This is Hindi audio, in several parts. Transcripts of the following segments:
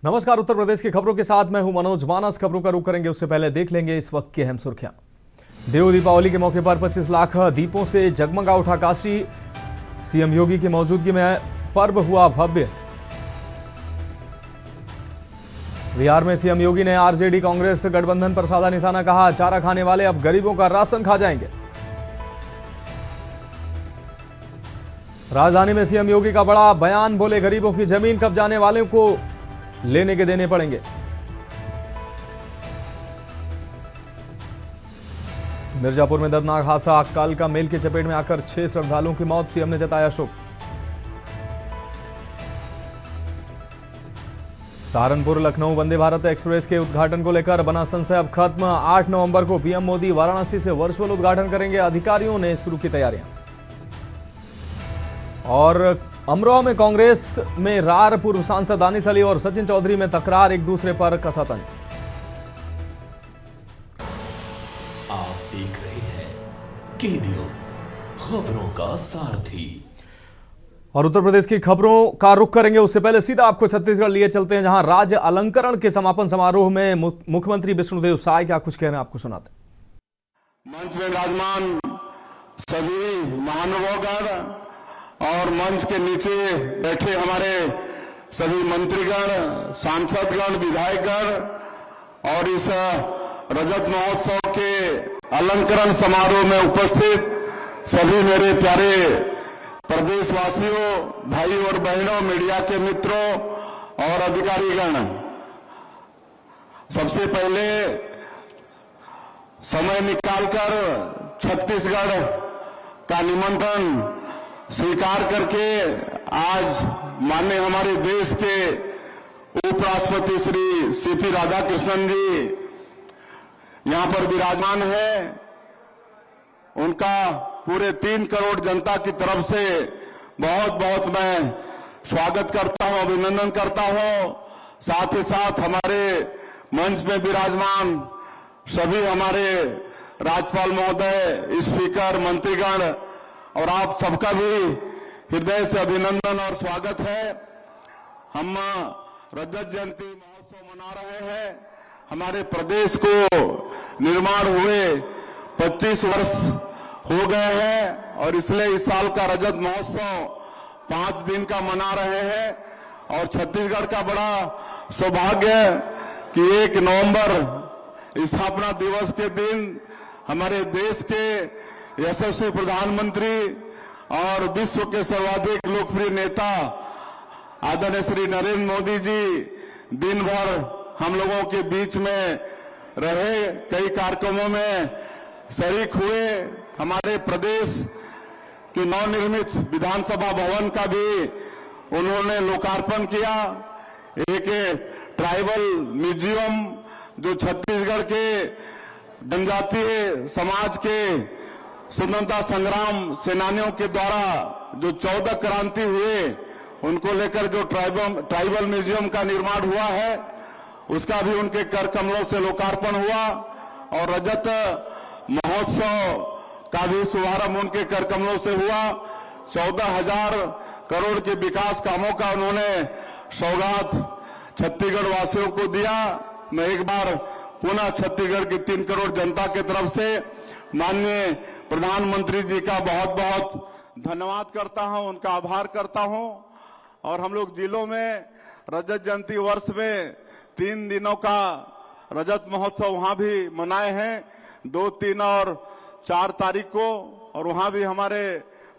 नमस्कार। उत्तर प्रदेश की खबरों के साथ मैं हूं मनोज मानस। खबरों का रुख करेंगे उससे पहले देख लेंगे इस वक्त की अहम सुर्खियां। देव दीपावली के मौके पर 25 लाख दीपों से जगमगा उठा काशी। सीएम योगी की मौजूदगी में पर्व हुआ भव्य। बिहार में सीएम योगी ने आरजेडी कांग्रेस गठबंधन पर साधा निशाना, कहा चारा खाने वाले अब गरीबों का राशन खा जाएंगे। राजधानी में सीएम योगी का बड़ा बयान, बोले गरीबों की जमीन कब्जाने वालों को लेने के देने पड़ेंगे। मिर्जापुर में दर्दनाक हादसा, कालका मेल की चपेट में आकर 6 श्रद्धालुओं की मौत, सीएम ने जताया शोक। सहारनपुर लखनऊ वंदे भारत एक्सप्रेस के उद्घाटन को लेकर बना संशय अब खत्म। 8 नवंबर को पीएम मोदी वाराणसी से वर्चुअल उद्घाटन करेंगे, अधिकारियों ने शुरू की तैयारियां। और अमरोहा में कांग्रेस में रार, पूर्व सांसद दानिश अली और सचिन चौधरी में तकरार, एक दूसरे पर कसा तंज। आप देख रहे हैं के न्यूज, खबरों का सारथी। और उत्तर प्रदेश की खबरों का रुख करेंगे उससे पहले सीधा आपको छत्तीसगढ़ लिए चलते हैं, जहां राज्य अलंकरण के समापन समारोह में मुख्यमंत्री विष्णुदेव साय क्या कुछ कह रहे हैं आपको सुनाते हैं। मंच में विराजमान सभी महानुभावगण और मंच के नीचे बैठे हमारे सभी मंत्रीगण, सांसदगण, विधायकगण और इस रजत महोत्सव के अलंकरण समारोह में उपस्थित सभी मेरे प्यारे प्रदेशवासियों, भाई और बहनों, मीडिया के मित्रों और अधिकारीगण, सबसे पहले समय निकालकर छत्तीसगढ़ का निमंत्रण स्वीकार करके आज माननीय हमारे देश के उपराष्ट्रपति श्री सीपी राधाकृष्णन जी यहां पर विराजमान है। उनका पूरे 3 करोड़ जनता की तरफ से बहुत बहुत मैं स्वागत करता हूं, अभिनंदन करता हूं। साथ ही साथ हमारे मंच में विराजमान सभी हमारे राज्यपाल महोदय, स्पीकर, मंत्रीगण और आप सबका भी हृदय से अभिनंदन और स्वागत है। हम रजत जयंती महोत्सव मना रहे हैं। हमारे प्रदेश को निर्माण हुए 25 वर्ष हो गए हैं और इसलिए इस साल का रजत महोत्सव 5 दिन का मना रहे हैं। और छत्तीसगढ़ का बड़ा सौभाग्य है कि 1 नवंबर स्थापना दिवस के दिन हमारे देश के यशस्वी प्रधानमंत्री और विश्व के सर्वाधिक लोकप्रिय नेता आदरणीय श्री नरेंद्र मोदी जी दिन भर हम लोगों के बीच में रहे, कई कार्यक्रमों में शरीक हुए। हमारे प्रदेश की नवनिर्मित विधानसभा भवन का भी उन्होंने लोकार्पण किया। एक ट्राइबल म्यूजियम जो छत्तीसगढ़ के जनजातीय समाज के स्वतंत्रता संग्राम सेनानियों के द्वारा जो 14 क्रांति हुए उनको लेकर जो ट्राइबल म्यूजियम का निर्माण हुआ है, उसका भी उनके कर कमलों से लोकार्पण हुआ। और रजत महोत्सव का भी शुभारंभ उनके कर कमलों से हुआ। 14,000 करोड़ के विकास कामों का उन्होंने सौगात छत्तीसगढ़ वासियों को दिया। मैं एक बार पुनः छत्तीसगढ़ की 3 करोड़ जनता की तरफ से माननीय प्रधानमंत्री जी का बहुत बहुत धन्यवाद करता हूं, उनका आभार करता हूं। और हम लोग जिलों में रजत जयंती वर्ष में 3 दिनों का रजत महोत्सव वहां भी मनाए हैं, 2, 3 और 4 तारीख को। और वहां भी हमारे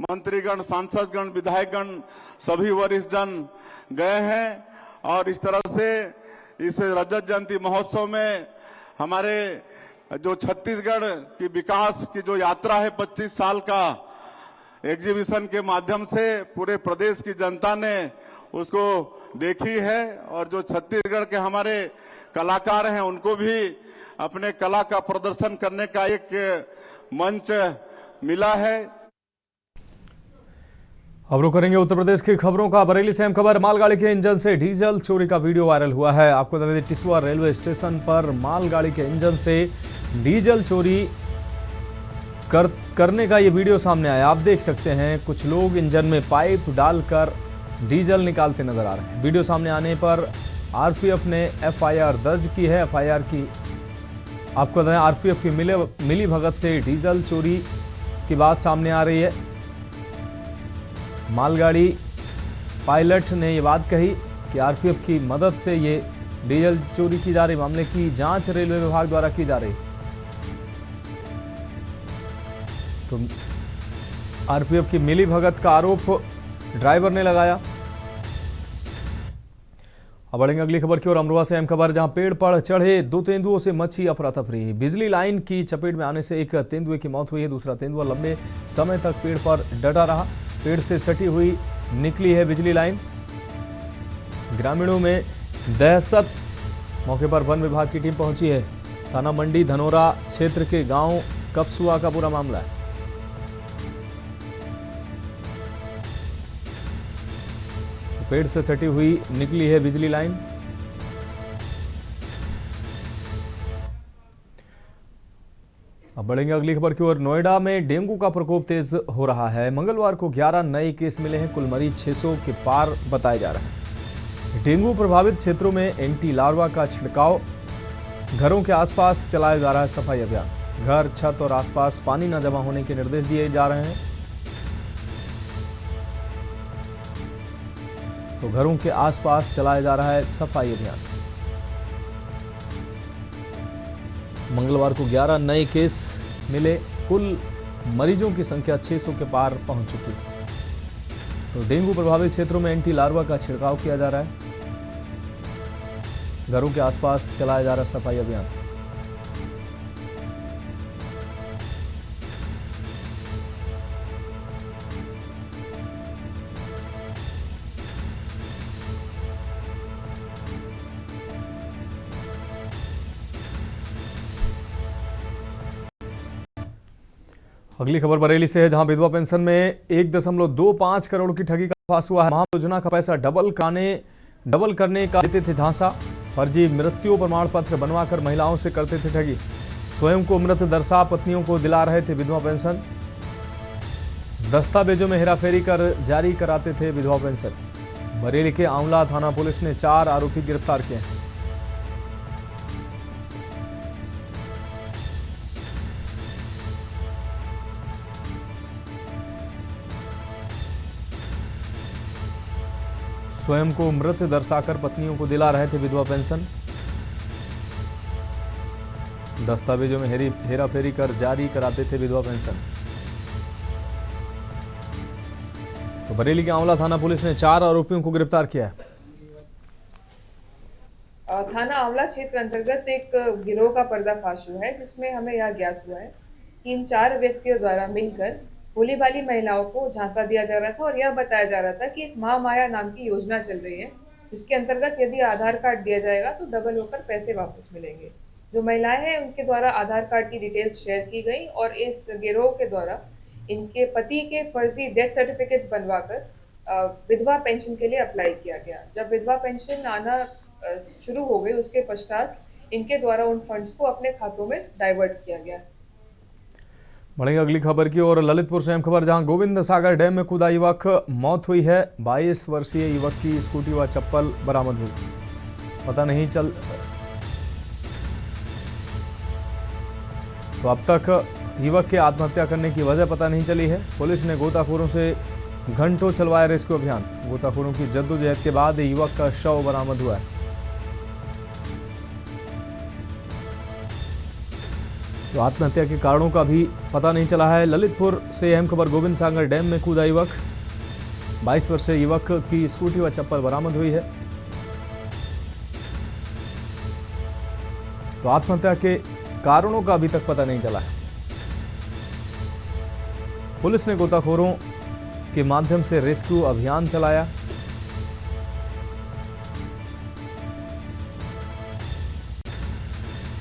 मंत्रीगण, सांसदगण, विधायकगण, सभी वरिष्ठ जन गए हैं। और इस तरह से इस रजत जयंती महोत्सव में हमारे जो छत्तीसगढ़ की विकास की जो यात्रा है 25 साल का एग्जीबिशन के माध्यम से पूरे प्रदेश की जनता ने उसको देखी है। और जो छत्तीसगढ़ के हमारे कलाकार हैं उनको भी अपने कला का प्रदर्शन करने का एक मंच मिला है। अब रुक करेंगे उत्तर प्रदेश की खबरों का। बरेली से अहम खबर, मालगाड़ी के इंजन से डीजल चोरी का वीडियो वायरल हुआ है। आपको बता दें, टिसवा रेलवे स्टेशन पर मालगाड़ी के इंजन से डीजल चोरी करने का ये वीडियो सामने आया। आप देख सकते हैं कुछ लोग इंजन में पाइप डालकर डीजल निकालते नजर आ रहे हैं। वीडियो सामने आने पर आरपीएफ ने एफआईआर दर्ज की है। एफआईआर की आपको बताएं, आरपीएफ की मिली भगत से डीजल चोरी की बात सामने आ रही है। मालगाड़ी पायलट ने यह बात कही कि आरपीएफ की मदद से ये डीजल चोरी की जा रही। मामले की जांच रेलवे विभाग द्वारा की जा रही। तो आरपीएफ की मिली भगत का आरोप ड्राइवर ने लगाया। अब बढ़ेंगे अगली खबर की ओर। अमरोहा से अहम खबर, जहां पेड़ पर चढ़े 2 तेंदुओं से मची अफरा तफरी। बिजली लाइन की चपेट में आने से एक तेंदुए की मौत हुई है। दूसरा तेंदुआ लंबे समय तक पेड़ पर डटा रहा। पेड़ से सटी हुई निकली है बिजली लाइन। ग्रामीणों में दहशत। मौके पर वन विभाग की टीम पहुंची है। थाना मंडी धनोरा क्षेत्र के गांव कपसुआ का पूरा मामला है। पेड़ से सटी हुई निकली है बिजली लाइन। अब बढ़ेंगे अगली खबर की ओर। नोएडा में डेंगू का प्रकोप तेज हो रहा है। मंगलवार को 11 नए केस मिले हैं। कुल मरीज 600 के पार बताए जा रहे हैं। डेंगू प्रभावित क्षेत्रों में एंटी लार्वा का छिड़काव। घरों के आसपास चलाया जा रहा है सफाई अभियान। घर, छत और आसपास पानी न जमा होने के निर्देश दिए जा रहे हैं। तो घरों के आसपास चलाया जा रहा है सफाई अभियान। मंगलवार को 11 नए केस मिले। कुल मरीजों की संख्या 600 के पार पहुंच चुकी है। तो डेंगू प्रभावित क्षेत्रों में एंटी लार्वा का छिड़काव किया जा रहा है। घरों के आसपास चलाया जा रहा है सफाई अभियान। अगली खबर बरेली से है, जहां विधवा पेंशन में 1.25 करोड़ की ठगी का पास हुआ है। महायोजना का पैसा डबल करने का देते थे झांसा। फर्जी मृत्यु प्रमाण पत्र बनवाकर महिलाओं से करते थे ठगी। स्वयं को मृत दर्शा पत्नियों को दिला रहे थे विधवा पेंशन। दस्तावेजों में हेराफेरी कर जारी कराते थे विधवा पेंशन। बरेली के आंवला थाना पुलिस ने 4 आरोपी गिरफ्तार किए हैं। स्वयं को मृत दर्शाकर पत्नियों को दिला रहे थे विधवा पेंशन। दस्तावेजों में हेराफेरी कर जारी कराते थे विधवा पेंशन। तो बरेली के आंवला थाना पुलिस ने 4 आरोपियों को गिरफ्तार किया है। थाना आंवला क्षेत्र अंतर्गत एक गिरोह का पर्दाफाश हुआ है, जिसमें हमें यह ज्ञात हुआ है कि इन 4 व्यक्तियों द्वारा मिलकर भोली भाली महिलाओं को झांसा दिया जा रहा था और यह बताया जा रहा था कि एक महामाया नाम की योजना चल रही है, जिसके अंतर्गत यदि आधार कार्ड दिया जाएगा तो डबल होकर पैसे वापस मिलेंगे। जो महिलाएं हैं उनके द्वारा आधार कार्ड की डिटेल्स शेयर की गई और इस गिरोह के द्वारा इनके पति के फर्जी डेथ सर्टिफिकेट्स बनवाकर विधवा पेंशन के लिए अप्लाई किया गया। जब विधवा पेंशन आना शुरू हो गई उसके पश्चात इनके द्वारा उन फंड्स को अपने खातों में डाइवर्ट किया गया। बढ़ेंगे अगली खबर की ओर। ललितपुर से अहम खबर, जहां गोविंद सागर डैम में कूदा युवक, मौत हुई है। 22 वर्षीय युवक की स्कूटी व चप्पल बरामद हुई। पता नहीं चल तो अब तक युवक के आत्महत्या करने की वजह पता नहीं चली है। पुलिस ने गोताखोरों से घंटों चलवाया रेस्क्यू अभियान। गोताखोरों की जद्दोजहद के बाद युवक का शव बरामद हुआ है। तो आत्महत्या के कारणों का भी पता नहीं चला है। ललितपुर से अहम खबर, गोविंद सागर डैम में कूदा युवक, 22 वर्षीय युवक की स्कूटी व चप्पल बरामद हुई है। तो आत्महत्या के कारणों का अभी तक पता नहीं चला है। पुलिस ने गोताखोरों के माध्यम से रेस्क्यू अभियान चलाया।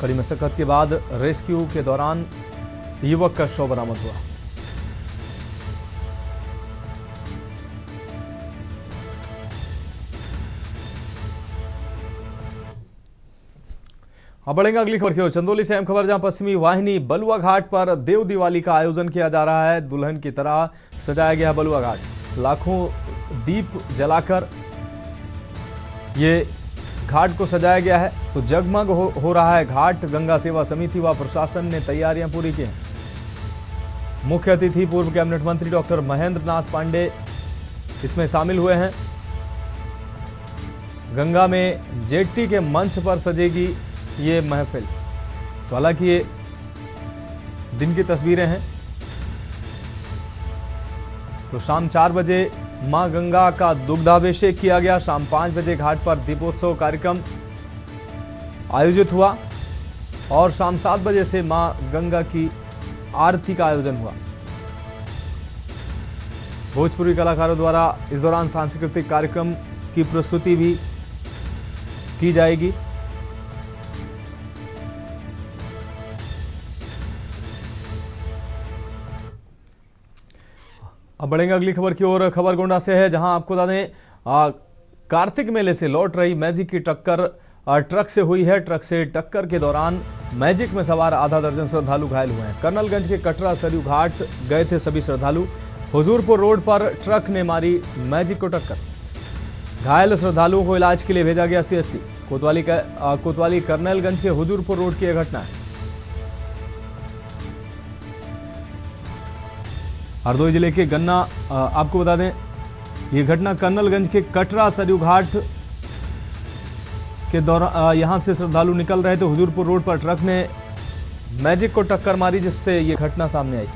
कड़ी मशक्कत के बाद रेस्क्यू के दौरान युवक का शव बरामद हुआ। अब बढ़ेंगे अगली खबर की ओर। चंदौली से अहम खबर, जहां पश्चिमी वाहिनी बलुआ घाट पर देव दिवाली का आयोजन किया जा रहा है। दुल्हन की तरह सजाया गया बलुआ घाट। लाखों दीप जलाकर ये घाट को सजाया गया है तो जगमग हो रहा है घाट। गंगा सेवा समिति व प्रशासन ने तैयारियां पूरी की हैं। मुख्य अतिथि पूर्व कैबिनेट मंत्री डॉक्टर महेंद्र नाथ पांडे इसमें शामिल हुए हैं। गंगा में जेट्टी के मंच पर सजेगी ये महफिल। तो हालांकि ये दिन की तस्वीरें हैं। तो शाम 4 बजे मां गंगा का दुग्धाभिषेक किया गया। शाम 5 बजे घाट पर दीपोत्सव कार्यक्रम आयोजित हुआ और शाम 7 बजे से मां गंगा की आरती का आयोजन हुआ। भोजपुरी कलाकारों द्वारा इस दौरान सांस्कृतिक कार्यक्रम की प्रस्तुति भी की जाएगी। अब बढ़ेंगे अगली खबर की ओर। खबर गोंडा से है, जहां आपको बता दें कार्तिक मेले से लौट रही मैजिक की टक्कर ट्रक से हुई है। ट्रक से टक्कर के दौरान मैजिक में सवार आधा दर्जन श्रद्धालु घायल हुए हैं। कर्नलगंज के कटरा सरयू घाट गए थे सभी श्रद्धालु। हुजूरपुर रोड पर ट्रक ने मारी मैजिक को टक्कर। घायल श्रद्धालुओं को इलाज के लिए भेजा गया सीएससी। कोतवाली कर्नलगंज के हुजूरपुर रोड की यह घटना है। हरदोई जिले के गन्ना, आपको बता दें ये घटना कर्नलगंज के कटरा सरयू घाट के दौरान यहां से श्रद्धालु निकल रहे थे। हुजूरपुर रोड पर ट्रक ने मैजिक को टक्कर मारी, जिससे ये घटना सामने आई।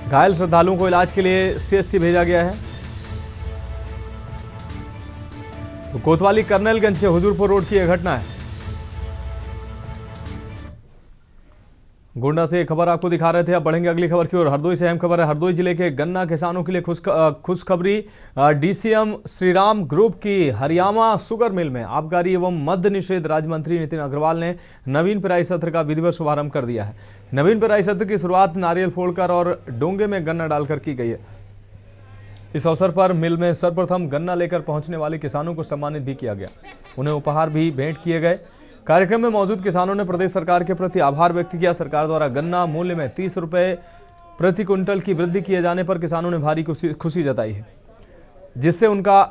घायल श्रद्धालुओं को इलाज के लिए सीएससी भेजा गया है। तो कोतवाली कर्नलगंज के हुजूरपुर रोड की यह घटना है। गोंडा से खबर आपको दिखा रहे थे। अब बढ़ेंगे अगली खबर की ओर। हरदोई से अहम खबर है। हरदोई जिले के गन्ना किसानों के लिए खुशखबरी। डीसीएम श्रीराम ग्रुप की हरियाणा शुगर मिल में आबकारी एवं मद्य निषेध राज्य मंत्री नितिन अग्रवाल ने नवीन पेराई सत्र का विधिवत शुभारंभ कर दिया है। नवीन पेराई सत्र की शुरुआत नारियल फोड़कर और डोंगे में गन्ना डालकर की गई है। इस अवसर पर मिल में सर्वप्रथम गन्ना लेकर पहुंचने वाले किसानों को सम्मानित भी किया गया। उन्हें उपहार भी भेंट किए गए। कार्यक्रम में मौजूद किसानों ने प्रदेश सरकार के प्रति आभार व्यक्त किया। सरकार द्वारा गन्ना मूल्य में 30 रुपए प्रति क्विंटल की वृद्धि किए जाने पर किसानों ने भारी खुशी जताई है, जिससे उनका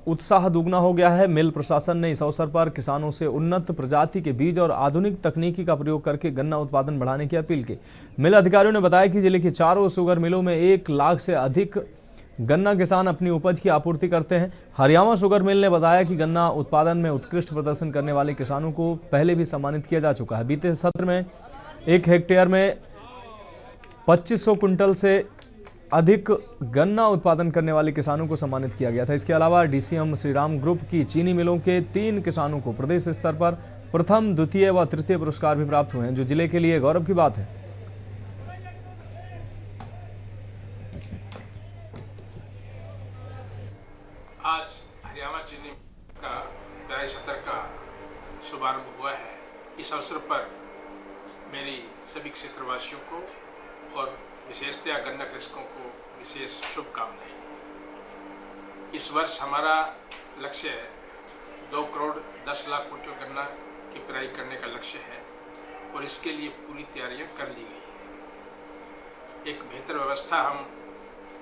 उत्साह दुगना हो गया है। मिल प्रशासन ने इस अवसर पर किसानों से उन्नत प्रजाति के बीज और आधुनिक तकनीकी का प्रयोग करके गन्ना उत्पादन बढ़ाने की अपील की। मिल अधिकारियों ने बताया कि जिले की चारों शुगर मिलों में 1 लाख से अधिक गन्ना किसान अपनी उपज की आपूर्ति करते हैं। हरियाणा शुगर मिल ने बताया कि गन्ना उत्पादन में उत्कृष्ट प्रदर्शन करने वाले किसानों को पहले भी सम्मानित किया जा चुका है। बीते सत्र में 1 हेक्टेयर में 2500 कुंटल से अधिक गन्ना उत्पादन करने वाले किसानों को सम्मानित किया गया था। इसके अलावा डीसीएम श्रीराम ग्रुप की चीनी मिलों के 3 किसानों को प्रदेश स्तर पर प्रथम, द्वितीय व तृतीय पुरस्कार भी प्राप्त हुए हैं, जो जिले के लिए गौरव की बात है। आज हरियाणा चीनी का पेराई सत्र का शुभारंभ हुआ है। इस अवसर पर मेरी सभी क्षेत्रवासियों को और विशेषतया गन्ना कृषकों को विशेष शुभकामनाएं। इस वर्ष हमारा लक्ष्य 2 करोड़ 10 लाख क्विंटल गन्ना की पेराई करने का लक्ष्य है और इसके लिए पूरी तैयारियां कर ली गई है। एक बेहतर व्यवस्था हम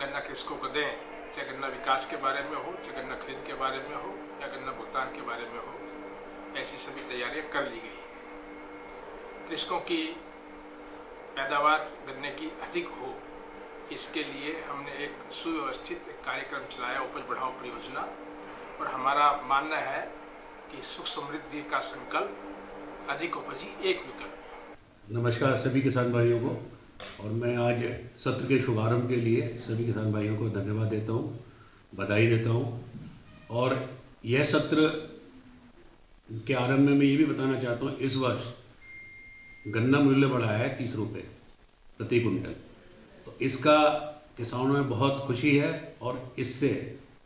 गन्ना कृषकों को दें, चाहे गन्ना विकास के बारे में हो, चाहे गन्ना खरीद के बारे में हो या गन्ना भुगतान के बारे में हो, ऐसी सभी तैयारियां कर ली गई हैं। कृषकों की पैदावार गन्ने की अधिक हो, इसके लिए हमने एक सुव्यवस्थित कार्यक्रम चलाया, उपज बढ़ाओ परियोजना। और हमारा मानना है कि सुख समृद्धि का संकल्प, अधिक उपज ही एक विकल्प। नमस्कार सभी किसान भाइयों को, और मैं आज सत्र के शुभारंभ के लिए सभी किसान भाइयों को धन्यवाद देता हूं, बधाई देता हूं। और यह सत्र के आरंभ में मैं ये भी बताना चाहता हूं, इस वर्ष गन्ना मूल्य बढ़ाया है 30 रुपये प्रति कुंटल। तो इसका किसानों में बहुत खुशी है और इससे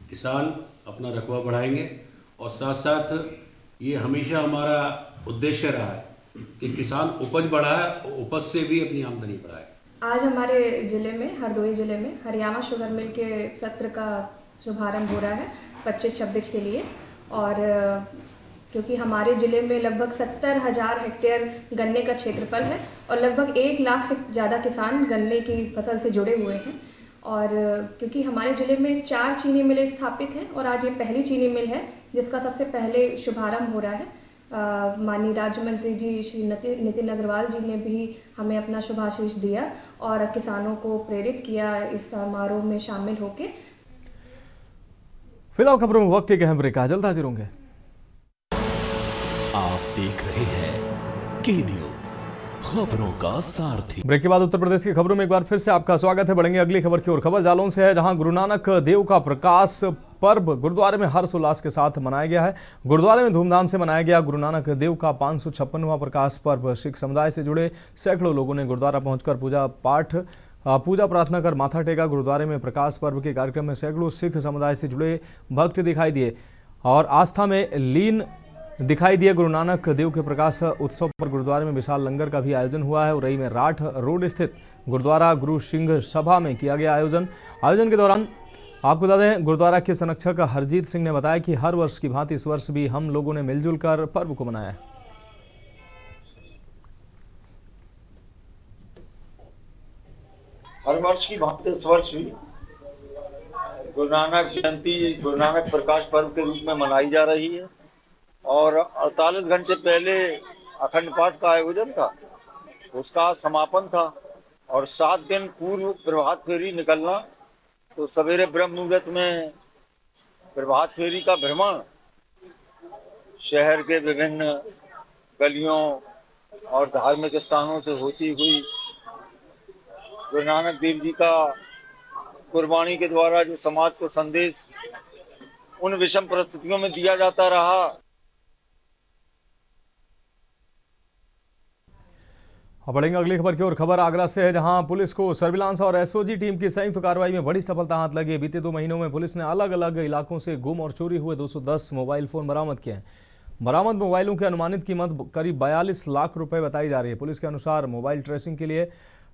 किसान अपना रकबा बढ़ाएंगे। और साथ साथ ये हमेशा हमारा उद्देश्य रहा है कि किसान उपज बढ़ाए और उपज से भी अपनी आमदनी बढ़ाए। आज हमारे ज़िले में, हरदोई ज़िले में हरियाणा शुगर मिल के सत्र का शुभारंभ हो रहा है 25-26 के लिए। और क्योंकि हमारे ज़िले में लगभग 70,000 हेक्टेयर गन्ने का क्षेत्रफल है और लगभग 1 लाख से ज़्यादा किसान गन्ने की फसल से जुड़े हुए हैं। और क्योंकि हमारे ज़िले में 4 चीनी मिलें स्थापित हैं और आज ये पहली चीनी मिल है जिसका सबसे पहले शुभारंभ हो रहा है। माननीय राज्य मंत्री जी श्री नितिन अग्रवाल जी ने भी हमें अपना शुभाशीष दिया और किसानों को प्रेरित किया इस समारोह में शामिल होकर। फिलहाल खबरों में वक्त एक अहम ब्रेक, जल्द हाजिर होंगे। आप देख रहे हैं के न्यूज, खबरों का सारथी। ब्रेक के बाद उत्तर प्रदेश की खबरों में एक बार फिर से आपका स्वागत है। बढ़ेंगे अगली खबर की ओर। खबर जालौन से है, जहां गुरु नानक देव का प्रकाश पर्व गुरुद्वारे में हर्ष उल्लास के साथ मनाया गया है। गुरुद्वारे में धूमधाम से मनाया गया गुरु नानक देव का 556वां प्रकाश पर्व। सिख समुदाय से जुड़े सैकड़ों लोगों ने गुरुद्वारा पहुंचकर पूजा प्रार्थना कर माथा टेका। गुरुद्वारे में प्रकाश पर्व के कार्यक्रम में सैकड़ों सिख समुदाय से जुड़े भक्त दिखाई दिए और आस्था में लीन दिखाई दिए। गुरु नानक देव के प्रकाश उत्सव पर गुरुद्वारे में विशाल लंगर का भी आयोजन हुआ है। उरई में राठ रोड स्थित गुरुद्वारा गुरु सिंह सभा में किया गया आयोजन के दौरान आपको बता दें, गुरुद्वारा के संरक्षक हरजीत सिंह ने बताया कि हर वर्ष की भांति इस वर्ष भी हम लोगों ने मिलजुल कर पर्व को मनाया है। हर वर्ष की भांति इस वर्ष भी गुरु नानक जयंती, गुरु नानक प्रकाश पर्व के रूप में मनाई जा रही है और 48 घंटे पहले अखंड पाठ का आयोजन था, उसका समापन था और 7 दिन पूर्व प्रभात फेरी निकलना। तो सवेरे ब्रह्म मुहूर्त में प्रभात फेरी का भ्रमण शहर के विभिन्न गलियों और धार्मिक स्थानों से होती हुई गुरु नानक देव जी का कुर्बानी के द्वारा जो समाज को संदेश उन विषम परिस्थितियों में दिया जाता रहा। अब बढ़ेंगे अगली खबर की ओर। खबर आगरा से है, जहां पुलिस को सर्विलांस और एसओजी टीम की संयुक्त कार्रवाई में बड़ी सफलता हाथ लगी है। बीते 2 महीनों में पुलिस ने अलग अलग इलाकों से गुम और चोरी हुए 210 मोबाइल फोन बरामद किए हैं। बरामद मोबाइलों की अनुमानित कीमत करीब 42 लाख रुपए बताई जा रही है। पुलिस के अनुसार मोबाइल ट्रेसिंग के लिए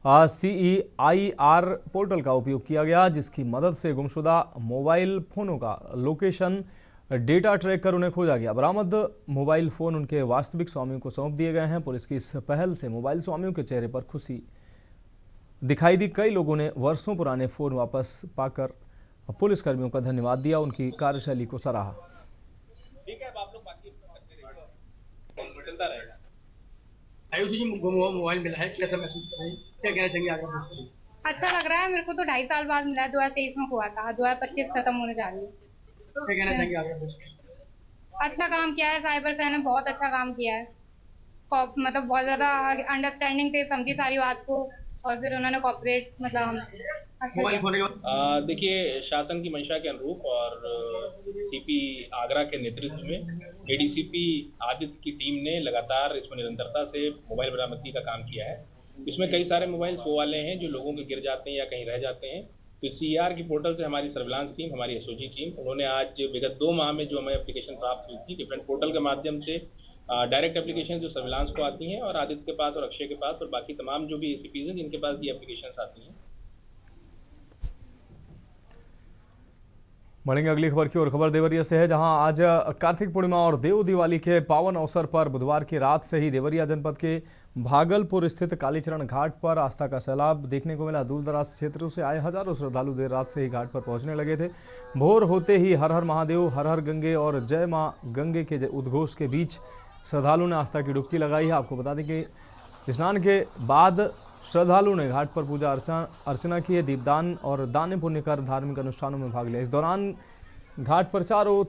CEIR पोर्टल का उपयोग किया गया, जिसकी मदद से गुमशुदा मोबाइल फोनों का लोकेशन डेटा ट्रैक कर उन्हें खोजा गया। बरामद मोबाइल फोन उनके वास्तविक स्वामियों को सौंप दिए गए हैं। पुलिस की इस पहल से मोबाइल स्वामियों के चेहरे पर खुशी दिखाई दी। कई लोगों ने वर्षों पुराने फोन वापस पाकर पुलिसकर्मियों का धन्यवाद दिया, उनकी कार्यशैली को सराहा। आयुषी जी मोबाइल मिला है, कैसा महसूस कर रही है, क्या कहना चाहेंगे आगे? अच्छा लग रहा है मेरे को तो 2.5 साल बाद मिला है। 2023 में हुआ था, 2025 खत्म होने जा रही है। क्या कहना चाहेंगे आगे? अच्छा काम किया है साइबर सेल ने, बहुत अच्छा काम किया है। मतलब बहुत ज्यादा अंडरस्टैंडिंग थे, समझी सारी बात को और फिर उन्होंने कॉपरेट मतलब अच्छा। देखिए, शासन की मंशा के अनुरूप और सीपी आगरा के नेतृत्व में ADCP आदित्य की टीम ने लगातार इसमें निरंतरता से मोबाइल बरामदगी का काम किया है। इसमें कई सारे मोबाइल्स वो वाले हैं जो लोगों के गिर जाते हैं या कहीं रह जाते हैं। तो CER की पोर्टल से हमारी सर्विलांस टीम, हमारी SOG टीम, उन्होंने आज विगत 2 माह में जो हमें एप्लीकेशन प्राप्त हुई थी डिफरेंट पोर्टल के माध्यम से डायरेक्ट एप्लीकेशन जो सर्विलांस को आती हैं और आदित्य के पास और अक्षय के पास और बाकी तमाम जो भी ACPs हैं जिनके पास ये एप्लीकेशन आती हैं। बढ़ेंगे अगली खबर की ओर। खबर देवरिया से है, जहां आज कार्तिक पूर्णिमा और देव दिवाली के पावन अवसर पर बुधवार की रात से ही देवरिया जनपद के भागलपुर स्थित कालीचरण घाट पर आस्था का सैलाब देखने को मिला। दूर दराज क्षेत्रों से आए हजारों श्रद्धालु देर रात से ही घाट पर पहुंचने लगे थे। भोर होते ही हर हर महादेव, हर हर गंगे और जय मां गंगे के उद्घोष के बीच श्रद्धालुओं ने आस्था की डुबकी लगाई है। आपको बता दें कि स्नान के बाद श्रद्धालुओं ने घाट पर पूजा अर्चना की है, दीपदान और दान पुण्य कर धार्मिक अनुष्ठानों में भाग लिया। इस दौरान घाट पर चारों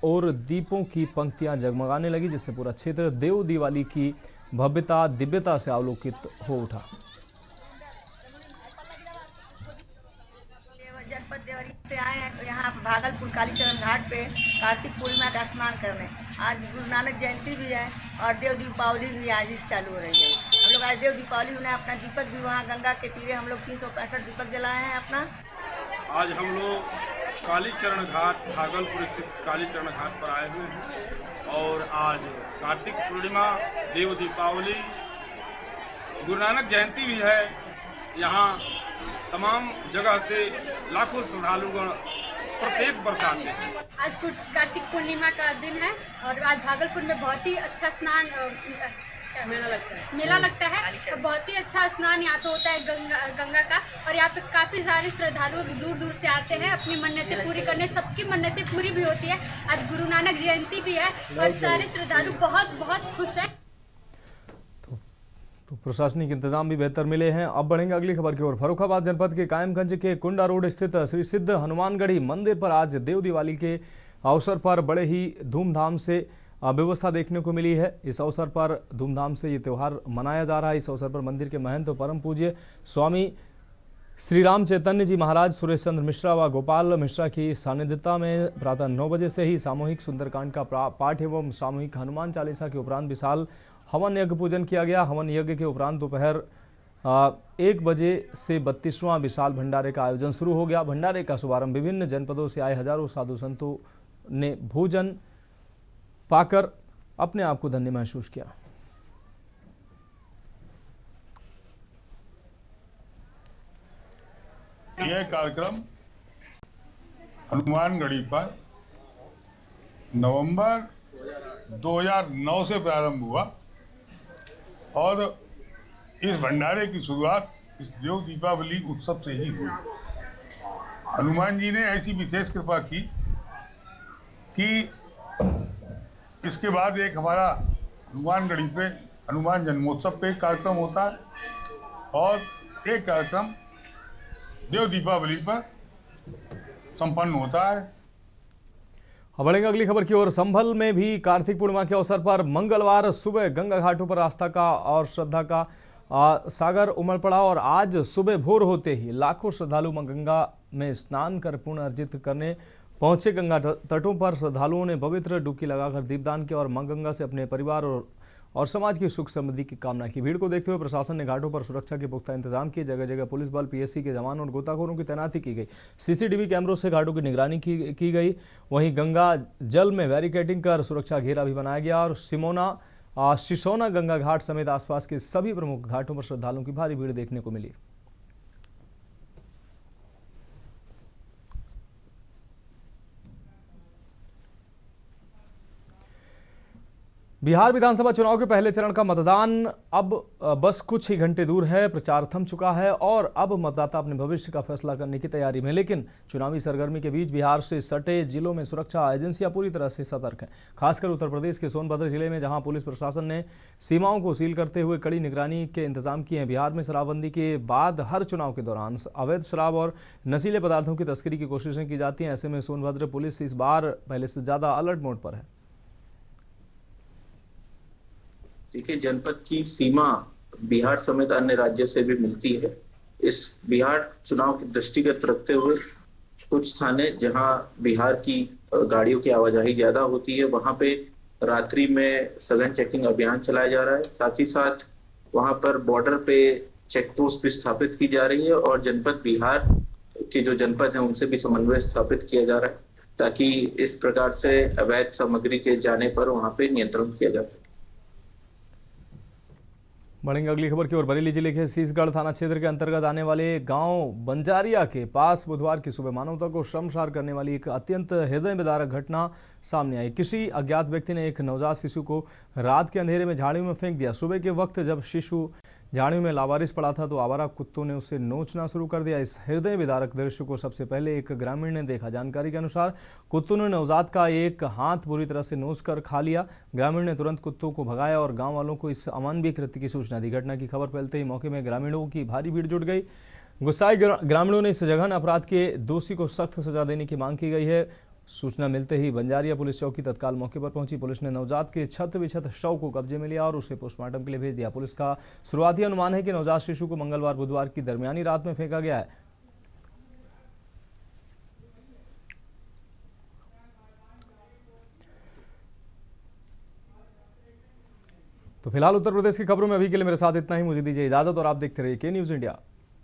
ओर दीपों की पंक्तियां जगमगाने लगी, जिससे पूरा क्षेत्र देव दिवाली की भव्यता दिव्यता से अवलोकित हो उठा। जनपद देवरिया से आए हैं यहाँ भागलपुर कालीचरण घाट पे कार्तिक पूर्णिमा का स्नान करने। आज गुरु नानक जयंती भी है और देव दीपावली भी आज ही चालू हो रही है। हम लोग आज देव दीपावली में अपना दीपक भी वहाँ गंगा के तीरे हम लोग 365 दीपक जलाए हैं अपना। आज हम लोग कालीचरण घाट, भागलपुर स्थित कालीचरण घाट पर आए हुए हैं और आज कार्तिक पूर्णिमा, देव दीपावली, गुरु नानक जयंती भी है। यहाँ तमाम जगह से लाखों श्रद्धालु प्रत्येक वर्ष आते हैं। आज कार्तिक पूर्णिमा का दिन है और आज भागलपुर में बहुत ही अच्छा स्नान मेला लगता है तो बहुत ही अच्छा स्नान यहाँ पे होता है गंगा का। और यहाँ पे काफी सारे श्रद्धालु दूर दूर से आते हैं अपनी मन्नतें पूरी करने। सबकी मन्नतें पूरी भी होती है। आज गुरु नानक जयंती भी है और सारे श्रद्धालु बहुत बहुत खुश हैं। तो प्रशासनिक इंतजाम भी बेहतर मिले हैं। अब बढ़ेंगे अगली खबर की ओर। फर्रुखाबाद जनपद के कायमगंज के कुंडा रोड स्थित श्री सिद्ध हनुमानगढ़ी मंदिर पर आज देव दिवाली के अवसर पर बड़े ही धूमधाम से व्यवस्था देखने को मिली है। इस अवसर पर धूमधाम से ये त्यौहार मनाया जा रहा है। इस अवसर पर मंदिर के महंत परम पूज्य स्वामी श्री राम चैतन्य जी महाराज, सुरेश चंद्र मिश्रा व गोपाल मिश्रा की सानिध्यता में प्रातः 9 बजे से ही सामूहिक सुंदरकांड का पाठ एवं सामूहिक हनुमान चालीसा के उपरांत विशाल हवन यज्ञ पूजन किया गया। हवन यज्ञ के उपरांत दोपहर 1 बजे से 32वां विशाल भंडारे का आयोजन शुरू हो गया। भंडारे का शुभारंभ विभिन्न जनपदों से आए हजारों साधु संतों ने भोजन पाकर अपने आप को धन्य महसूस किया। यह कार्यक्रम हनुमानगढ़ी पर नवंबर 2009 से प्रारंभ हुआ और इस भंडारे की शुरुआत इस देव दीपावली उत्सव से ही हुई। हनुमान जी ने ऐसी विशेष कृपा की कि इसके बाद एक हमारा हनुमानगढ़ी पे हनुमान जन्मोत्सव पे एक कार्यक्रम होता है और एक कार्यक्रम देव दीपावली पर संपन्न होता है। अब बढ़ेंगे अगली खबर की ओर। संभल में भी कार्तिक पूर्णिमा के अवसर पर मंगलवार सुबह गंगा घाटों पर आस्था का और श्रद्धा का सागर उमड़ पड़ा और आज सुबह भोर होते ही लाखों श्रद्धालु गंगा में स्नान कर पुण्य अर्जित करने पहुंचे। गंगा तटों पर श्रद्धालुओं ने पवित्र डुबकी लगाकर दीपदान किया और मां गंगा से अपने परिवार और समाज की सुख समृद्धि की कामना की। भीड़ को देखते हुए प्रशासन ने घाटों पर सुरक्षा के पुख्ता इंतजाम किए। जगह जगह पुलिस बल, पीएससी के जवान और गोताखोरों की तैनाती की गई। सीसीटीवी कैमरों से घाटों की निगरानी की गई। वहीं गंगा जल में बैरिकेडिंग कर सुरक्षा घेरा भी बनाया गया और सिसोना गंगा घाट समेत आसपास के सभी प्रमुख घाटों पर श्रद्धालुओं की भारी भीड़ देखने को मिली। बिहार विधानसभा चुनाव के पहले चरण का मतदान अब बस कुछ ही घंटे दूर है। प्रचार थम चुका है और अब मतदाता अपने भविष्य का फैसला करने की तैयारी में। लेकिन चुनावी सरगर्मी के बीच बिहार से सटे जिलों में सुरक्षा एजेंसियां पूरी तरह से सतर्क हैं। खासकर उत्तर प्रदेश के सोनभद्र जिले में जहां पुलिस प्रशासन ने सीमाओं को सील करते हुए कड़ी निगरानी के इंतजाम किए हैं। बिहार में शराबबंदी के बाद हर चुनाव के दौरान अवैध शराब और नशीले पदार्थों की तस्करी की कोशिशें की जाती हैं। ऐसे में सोनभद्र पुलिस इस बार पहले से ज्यादा अलर्ट मोड पर है। देखिए, जनपद की सीमा बिहार समेत अन्य राज्यों से भी मिलती है। इस बिहार चुनाव के दृष्टिगत रखते हुए कुछ थाने जहां बिहार की गाड़ियों की आवाजाही ज्यादा होती है वहां पे रात्रि में सघन चेकिंग अभियान चलाया जा रहा है। साथ ही साथ वहां पर बॉर्डर पे चेक पोस्ट भी स्थापित की जा रही है और जनपद बिहार के जो जनपद है उनसे भी समन्वय स्थापित किया जा रहा है ताकि इस प्रकार से अवैध सामग्री के जाने पर वहां पे नियंत्रण किया जा सके। बढ़ेंगे अगली खबर की ओर। बरेली जिले के शीशगढ़ थाना क्षेत्र के अंतर्गत आने वाले गांव बंजारिया के पास बुधवार की सुबह मानवता को शर्मसार करने वाली एक अत्यंत हृदय विदारक घटना सामने आई। किसी अज्ञात व्यक्ति ने एक नवजात शिशु को रात के अंधेरे में झाड़ियों में फेंक दिया। सुबह के वक्त जब शिशु झाड़ियों में लावारिस पड़ा था तो आवारा कुत्तों ने उसे नोचना शुरू कर दिया। इस हृदय विदारक दृश्य को सबसे पहले एक ग्रामीण ने देखा। जानकारी के अनुसार कुत्तों ने नवजात का एक हाथ बुरी तरह से नोच कर खा लिया। ग्रामीण ने तुरंत कुत्तों को भगाया और गांव वालों को इस अमानवीय कृत्य की सूचना दी। घटना की खबर फैलते ही मौके में ग्रामीणों की भारी भीड़ जुट गई। गुस्साए ग्रामीणों ने इस जघन्य अपराध के दोषी को सख्त सजा देने की मांग की गई है। सूचना मिलते ही बंजारिया पुलिस चौकी तत्काल मौके पर पहुंची। पुलिस ने नवजात के छत विछत शव को कब्जे में लिया और उसे पोस्टमार्टम के लिए भेज दिया। पुलिस का शुरुआती अनुमान है कि नवजात शिशु को मंगलवार बुधवार की दरमियानी रात में फेंका गया है। तो फिलहाल उत्तर प्रदेश की खबरों में अभी के लिए मेरे साथ इतना ही। मुझे दीजिए इजाजत और आप देखते रहिए के न्यूज़ इंडिया।